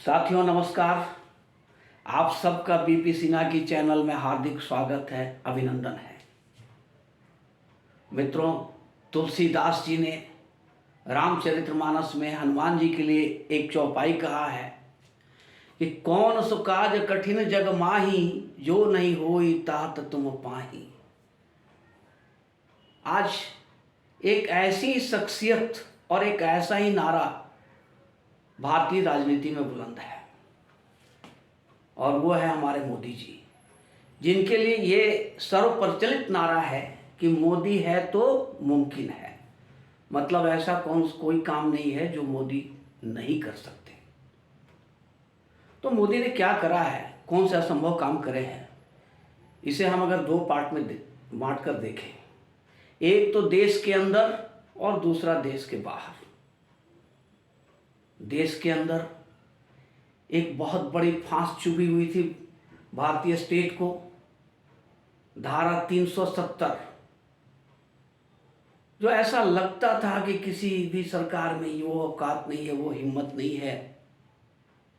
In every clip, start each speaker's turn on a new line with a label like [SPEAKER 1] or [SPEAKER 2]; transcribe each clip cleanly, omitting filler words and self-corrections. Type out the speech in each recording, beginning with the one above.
[SPEAKER 1] साथियों नमस्कार। आप सबका बीपी सिन्हा की चैनल में हार्दिक स्वागत है, अभिनंदन है। मित्रों, तुलसीदास जी ने रामचरितमानस में हनुमान जी के लिए एक चौपाई कहा है कि कौन सो काज कठिन जग माही, जो नहीं होई तात तुम पाही। आज एक ऐसी शख्सियत और एक ऐसा ही नारा भारतीय राजनीति में बुलंद है और वो है हमारे मोदी जी, जिनके लिए ये सर्वप्रचलित नारा है कि मोदी है तो मुमकिन है। मतलब ऐसा कोई काम नहीं है जो मोदी नहीं कर सकते। तो मोदी ने क्या करा है, कौन से असंभव काम करे हैं, इसे हम अगर दो पार्ट में बांट कर देखें, एक तो देश के अंदर और दूसरा देश के बाहर। देश के अंदर एक बहुत बड़ी फांस चुभी हुई थी भारतीय स्टेट को, धारा 370, जो ऐसा लगता था कि किसी भी सरकार में वो औकात नहीं है, वो हिम्मत नहीं है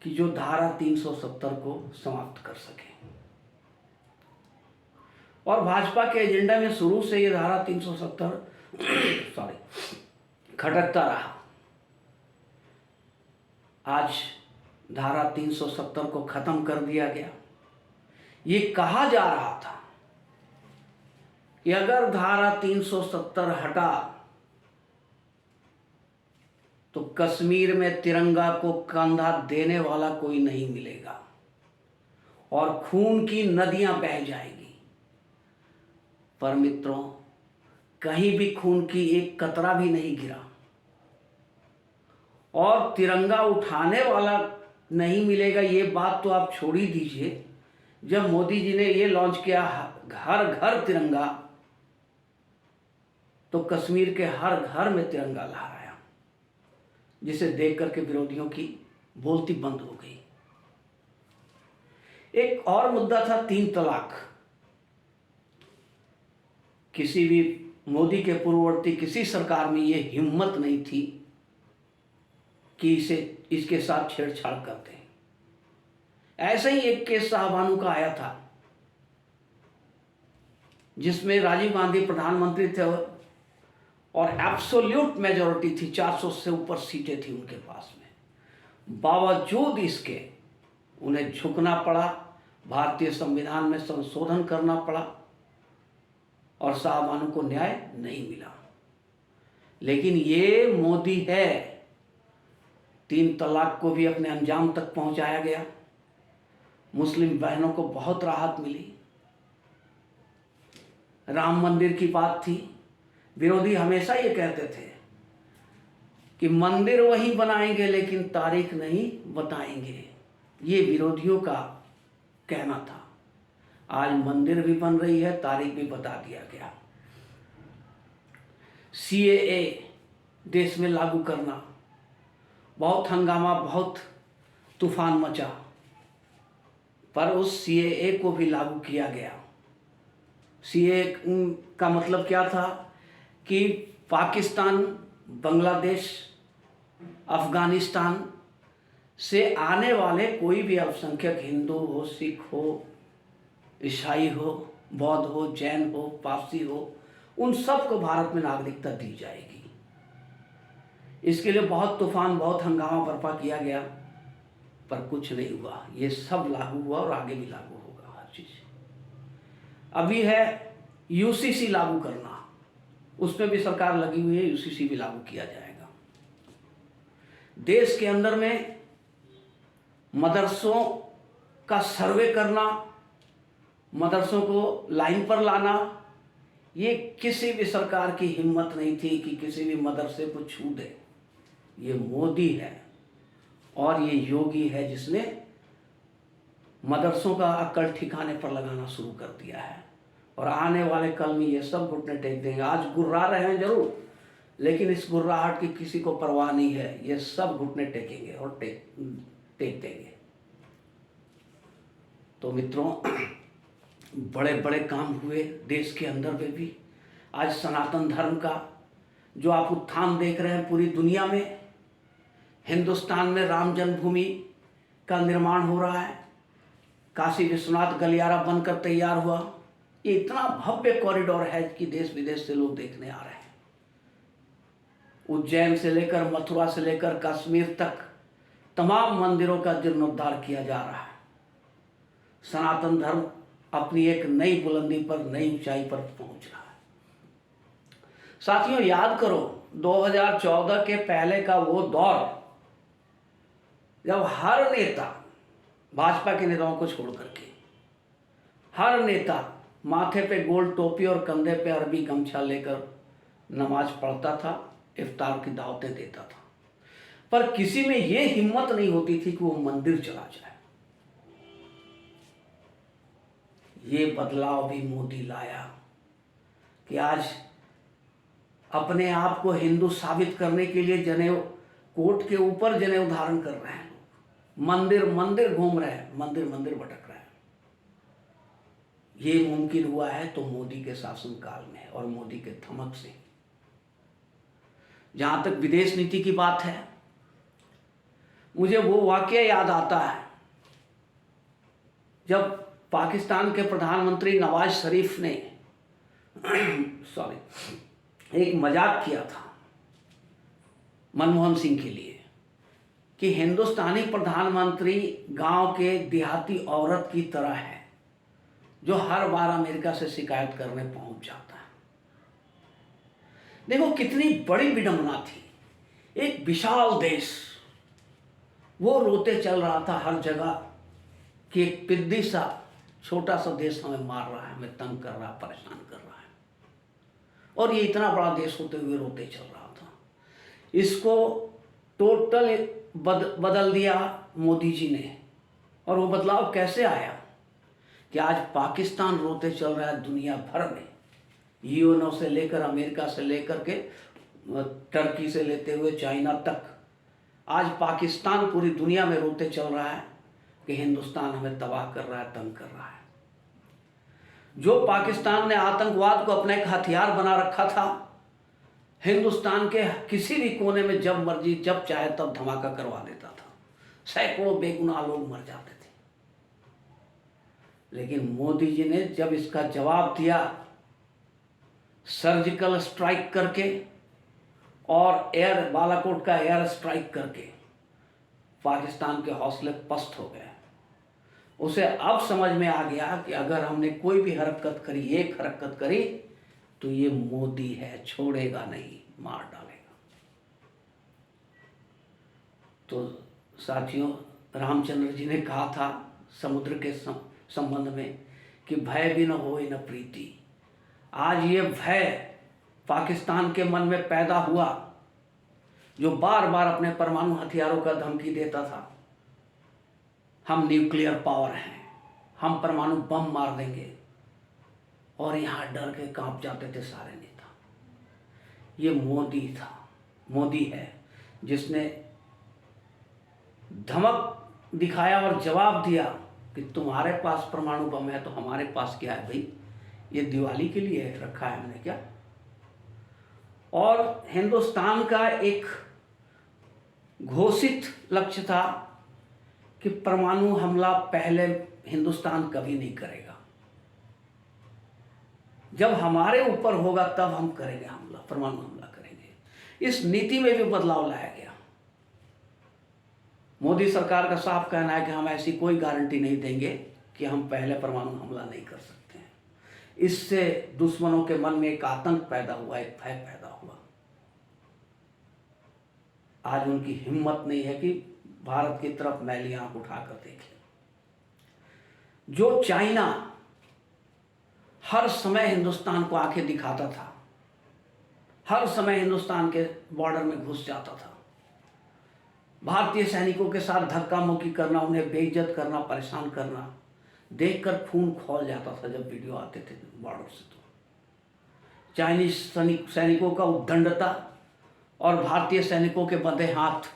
[SPEAKER 1] कि जो धारा 370 को समाप्त कर सके। और भाजपा के एजेंडा में शुरू से ये धारा 370 खटकता रहा। आज धारा 370 को खत्म कर दिया गया। ये कहा जा रहा था कि अगर धारा 370 हटा तो कश्मीर में तिरंगा को कंधा देने वाला कोई नहीं मिलेगा और खून की नदियां बह जाएगी। पर मित्रों, कहीं भी खून की एक कतरा भी नहीं गिरा और तिरंगा उठाने वाला नहीं मिलेगा। ये बात तो आप छोड़ ही दीजिए। जब मोदी जी ने ये लॉन्च किया घर घर तिरंगा, तो कश्मीर के हर घर में तिरंगा लहराया, जिसे देख करके विरोधियों की बोलती बंद हो गई। एक और मुद्दा था 3 तलाक। किसी भी मोदी के पूर्ववर्ती किसी सरकार में ये हिम्मत नहीं थी कि इसके साथ छेड़छाड़ करते हैं। ऐसे ही एक केस शाहबानू का आया था, जिसमें राजीव गांधी प्रधानमंत्री थे और एब्सोल्यूट मेजॉरिटी थी, 400 से ऊपर सीटें थी उनके पास में। बावजूद इसके उन्हें झुकना पड़ा, भारतीय संविधान में संशोधन करना पड़ा और शाहबानू को न्याय नहीं मिला। लेकिन ये मोदी है, 3 तलाक को भी अपने अंजाम तक पहुंचाया गया। मुस्लिम बहनों को बहुत राहत मिली। राम मंदिर की बात थी। विरोधी हमेशा ये कहते थे कि मंदिर वहीं बनाएंगे लेकिन तारीख नहीं बताएंगे। ये विरोधियों का कहना था। आज मंदिर भी बन रही है, तारीख भी बता दिया गया। सीएए देश में लागू करना, बहुत हंगामा, बहुत तूफान मचा, पर उस सीएए को भी लागू किया गया। सीएए का मतलब क्या था कि पाकिस्तान, बांग्लादेश, अफगानिस्तान से आने वाले कोई भी अल्पसंख्यक, हिंदू हो, सिख हो, ईसाई हो, बौद्ध हो, जैन हो, पारसी हो, उन सबको भारत में नागरिकता दी जाएगी। इसके लिए बहुत तूफान, बहुत हंगामा बर्पा किया गया, पर कुछ नहीं हुआ। ये सब लागू हुआ और आगे भी लागू होगा हर चीज। अभी है यूसीसी लागू करना, उसमें भी सरकार लगी हुई है, यूसीसी भी लागू किया जाएगा। देश के अंदर में मदरसों का सर्वे करना, मदरसों को लाइन पर लाना, ये किसी भी सरकार की हिम्मत नहीं थी कि किसी भी मदरसे को छू दे। ये मोदी है और ये योगी है जिसने मदरसों का अक्ल ठिकाने पर लगाना शुरू कर दिया है। और आने वाले कल में ये सब घुटने टेक देंगे। आज गुर्रा रहे हैं जरूर, लेकिन इस गुर्राहट की किसी को परवाह नहीं है। ये सब घुटने टेकेंगे और टेक देंगे। तो मित्रों, बड़े बड़े काम हुए देश के अंदर में भी। आज सनातन धर्म का जो आप उत्थान देख रहे हैं पूरी दुनिया में, हिंदुस्तान में राम जन्मभूमि का निर्माण हो रहा है, काशी विश्वनाथ गलियारा बनकर तैयार हुआ। ये इतना भव्य कॉरिडोर है कि देश विदेश से लोग देखने आ रहे हैं। उज्जैन से लेकर मथुरा से लेकर कश्मीर तक तमाम मंदिरों का जीर्णोद्धार किया जा रहा है। सनातन धर्म अपनी एक नई बुलंदी पर, नई ऊंचाई पर पहुंच रहा है। साथियों, याद करो 2014 के पहले का वो दौर जब हर नेता, भाजपा के नेताओं को छोड़ करके हर नेता माथे पे गोल टोपी और कंधे पे अरबी गमछा लेकर नमाज पढ़ता था, इफ्तार की दावतें देता था, पर किसी में ये हिम्मत नहीं होती थी कि वो मंदिर चला जाए। ये बदलाव भी मोदी लाया कि आज अपने आप को हिंदू साबित करने के लिए जनेऊ, कोट के ऊपर जनेऊ धारण कर रहे हैं लोग, मंदिर मंदिर घूम रहे हैं, मंदिर मंदिर भटक रहे हैं। ये मुमकिन हुआ है तो मोदी के शासनकाल में और मोदी के धमक से। जहां तक विदेश नीति की बात है, मुझे वो वाकया याद आता है जब पाकिस्तान के प्रधानमंत्री नवाज शरीफ ने एक मजाक किया था मनमोहन सिंह के लिए कि हिंदुस्तानी प्रधानमंत्री गांव के देहाती औरत की तरह है जो हर बार अमेरिका से शिकायत करने पहुंच जाता है। देखो कितनी बड़ी विडंबना थी। एक विशाल देश, वो रोते चल रहा था हर जगह कि एक पिद्दी सा छोटा सा देश हमें मार रहा है, हमें तंग कर रहा है, परेशान कर रहा है, और ये इतना बड़ा देश होते हुए रोते चल रहा था। इसको टोटल बदल दिया मोदी जी ने। और वो बदलाव कैसे आया कि आज पाकिस्तान रोते चल रहा है दुनिया भर में, यूएनओ से लेकर, अमेरिका से लेकर के टर्की से लेते हुए चाइना तक। आज पाकिस्तान पूरी दुनिया में रोते चल रहा है कि हिंदुस्तान हमें तबाह कर रहा है, तंग कर रहा है। जो पाकिस्तान ने आतंकवाद को अपना एक हथियार बना रखा था, हिंदुस्तान के किसी भी कोने में जब मर्जी जब चाहे तब धमाका करवा देता था, सैकड़ों बेगुनाह लोग मर जाते थे। लेकिन मोदी जी ने जब इसका जवाब दिया सर्जिकल स्ट्राइक करके और एयर बालाकोट का एयर स्ट्राइक करके, पाकिस्तान के हौसले पस्त हो गए। उसे अब समझ में आ गया कि अगर हमने कोई भी हरकत करी, एक हरकत करी, तो ये मोदी है, छोड़ेगा नहीं, मार डालेगा। तो साथियों, रामचंद्र जी ने कहा था समुद्र के संबंध में कि भय भी न होए न प्रीति। आज ये भय पाकिस्तान के मन में पैदा हुआ, जो बार बार अपने परमाणु हथियारों का धमकी देता था, हम न्यूक्लियर पावर हैं, हम परमाणु बम मार देंगे, और यहाँ डर के कांप जाते थे सारे नेता। ये मोदी था, मोदी है जिसने धमक दिखाया और जवाब दिया कि तुम्हारे पास परमाणु बम है तो हमारे पास क्या है भाई, ये दिवाली के लिए रखा है हमने क्या। और हिंदुस्तान का एक घोषित लक्ष्य था कि परमाणु हमला पहले हिंदुस्तान कभी नहीं करेगा, जब हमारे ऊपर होगा तब हम करेंगे हमला, परमाणु हमला करेंगे। इस नीति में भी बदलाव लाया गया। मोदी सरकार का साफ कहना है कि हम ऐसी कोई गारंटी नहीं देंगे कि हम पहले परमाणु हमला नहीं कर सकते हैं। इससे दुश्मनों के मन में एक आतंक पैदा हुआ, एक भय पैदा हुआ। आज उनकी हिम्मत नहीं है कि भारत की तरफ मैली आंख उठाकर देखें। जो चाइना हर समय हिंदुस्तान को आंखें दिखाता था, हर समय हिंदुस्तान के बॉर्डर में घुस जाता था, भारतीय सैनिकों के साथ धक्का मुक्की करना, उन्हें बेइज्जत करना, परेशान करना, देखकर खून खौल जाता था जब वीडियो आते थे बॉर्डर से। तो चाइनीज सैनिकों का उद्दंडता और भारतीय सैनिकों के बंधे हाथ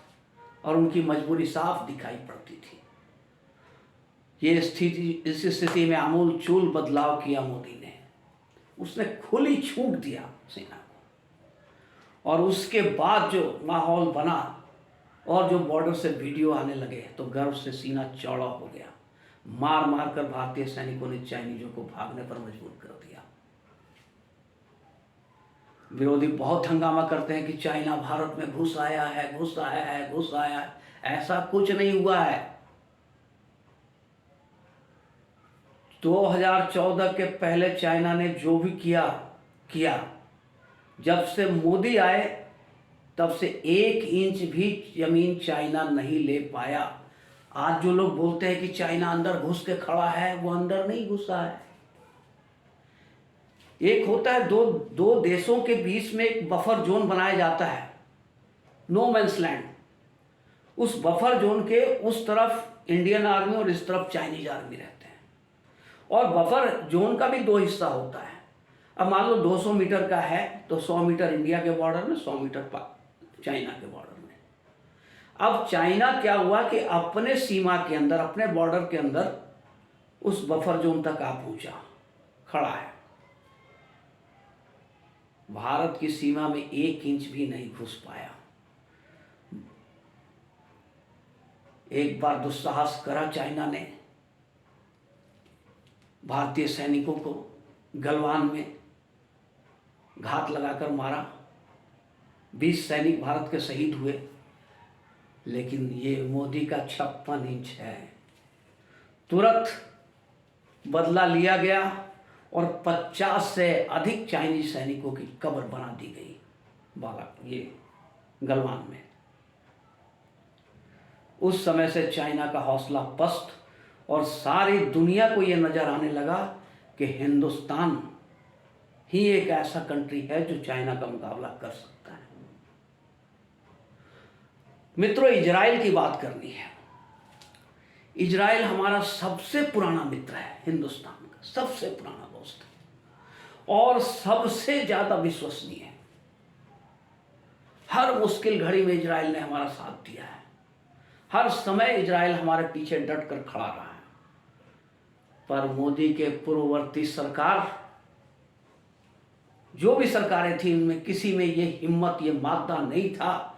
[SPEAKER 1] और उनकी मजबूरी साफ दिखाई पड़ती थी। इस स्थिति में आमूल चूल बदलाव किया मोदी ने। उसने खुली छूट दिया सेना को, और उसके बाद जो माहौल बना और जो बॉर्डर से वीडियो आने लगे तो गर्व से सीना चौड़ा हो गया। मार मार कर भारतीय सैनिकों ने चाइनीजों को भागने पर मजबूर कर दिया। विरोधी बहुत हंगामा करते हैं कि चाइना भारत में घुस आया है, घुस आया है, घुस आया है। ऐसा कुछ नहीं हुआ है। 2014 के पहले चाइना ने जो भी किया। जब से मोदी आए तब से 1 इंच भी जमीन चाइना नहीं ले पाया। आज जो लोग बोलते हैं कि चाइना अंदर घुस के खड़ा है, वो अंदर नहीं घुसा है। एक होता है दो देशों के बीच में एक बफर जोन बनाया जाता है, नो मैंस लैंड। उस बफर जोन के उस तरफ इंडियन आर्मी और इस तरफ चाइनीज आर्मी रहते हैं। और बफर जोन का भी 2 हिस्सा होता है। अब मान लो 200 मीटर का है तो 100 मीटर इंडिया के बॉर्डर में, 100 मीटर चाइना के बॉर्डर में। अब चाइना क्या हुआ कि अपने सीमा के अंदर, अपने बॉर्डर के अंदर उस बफर जोन तक आ पहुंचा, खड़ा है। भारत की सीमा में 1 इंच भी नहीं घुस पाया। एक बार दुस्साहस करा चाइना ने, भारतीय सैनिकों को गलवान में घात लगाकर मारा। 20 सैनिक भारत के शहीद हुए। लेकिन ये मोदी का 56 इंच है। तुरंत बदला लिया गया और 50 से अधिक चाइनीज सैनिकों की कब्र बना दी गई ये गलवान में। उस समय से चाइना का हौसला पस्त और सारी दुनिया को ये नजर आने लगा कि हिंदुस्तान ही एक ऐसा कंट्री है जो चाइना का मुकाबला कर सकता है। मित्रों, इजराइल की बात करनी है। इजराइल हमारा सबसे पुराना मित्र है, हिंदुस्तान का सबसे पुराना दोस्त है और सबसे ज्यादा विश्वसनीय है। हर मुश्किल घड़ी में इजराइल ने हमारा साथ दिया है। हर समय इजराइल हमारे पीछे डट कर खड़ा रहा है। पर मोदी के पूर्ववर्ती सरकार, जो भी सरकारें थी, उनमें किसी में ये हिम्मत, ये मादा नहीं था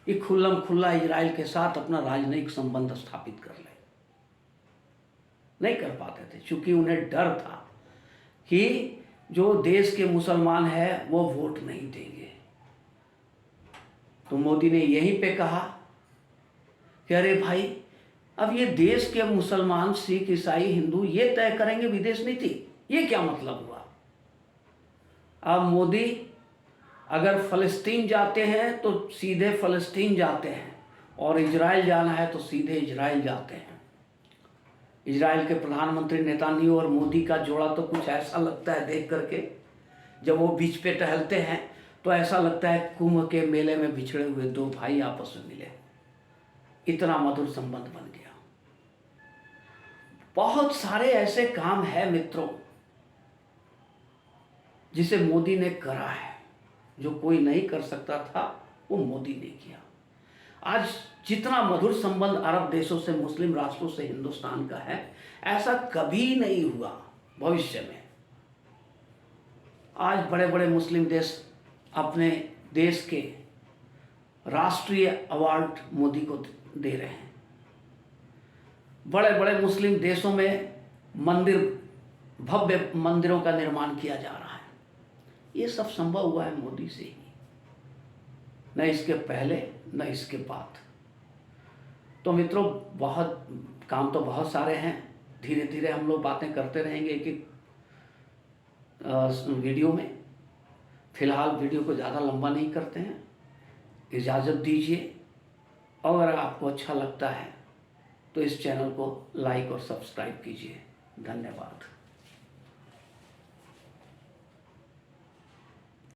[SPEAKER 1] कि खुल्लम खुल्ला इजराइल के साथ अपना राजनयिक संबंध स्थापित कर ले। नहीं कर पाते थे, क्योंकि उन्हें डर था कि जो देश के मुसलमान हैं वो वोट नहीं देंगे। तो मोदी ने यहीं पे कहा कि अरे भाई, अब ये देश के मुसलमान, सिख, ईसाई, हिंदू ये तय करेंगे विदेश नीति, ये क्या मतलब हुआ। अब मोदी अगर फ़लस्तीन जाते हैं तो सीधे फ़लस्तीन जाते हैं और इजराइल जाना है तो सीधे इजराइल जाते हैं। इजराइल के प्रधानमंत्री नेतान्याहू और मोदी का जोड़ा तो कुछ ऐसा लगता है देख करके, जब वो बीच पे टहलते हैं तो ऐसा लगता है कुंभ के मेले में बिछड़े हुए 2 भाई आपस में मिले। इतना मधुर संबंध बन गया। बहुत सारे ऐसे काम है मित्रों जिसे मोदी ने करा है, जो कोई नहीं कर सकता था वो मोदी ने किया। आज जितना मधुर संबंध अरब देशों से, मुस्लिम राष्ट्रों से हिंदुस्तान का है, ऐसा कभी नहीं हुआ भविष्य में। आज बड़े बड़े मुस्लिम देश अपने देश के राष्ट्रीय अवार्ड मोदी को दे रहे हैं। बड़े बड़े मुस्लिम देशों में भव्य मंदिरों का निर्माण किया जा रहा है। ये सब संभव हुआ है मोदी से ही, न इसके पहले न इसके बाद। तो मित्रों, बहुत काम तो बहुत सारे हैं। धीरे धीरे हम लोग बातें करते रहेंगे एक एक वीडियो में। फिलहाल वीडियो को ज़्यादा लंबा नहीं करते हैं, इजाज़त दीजिए। और अगर आपको अच्छा लगता है तो इस चैनल को लाइक और सब्सक्राइब कीजिए। धन्यवाद।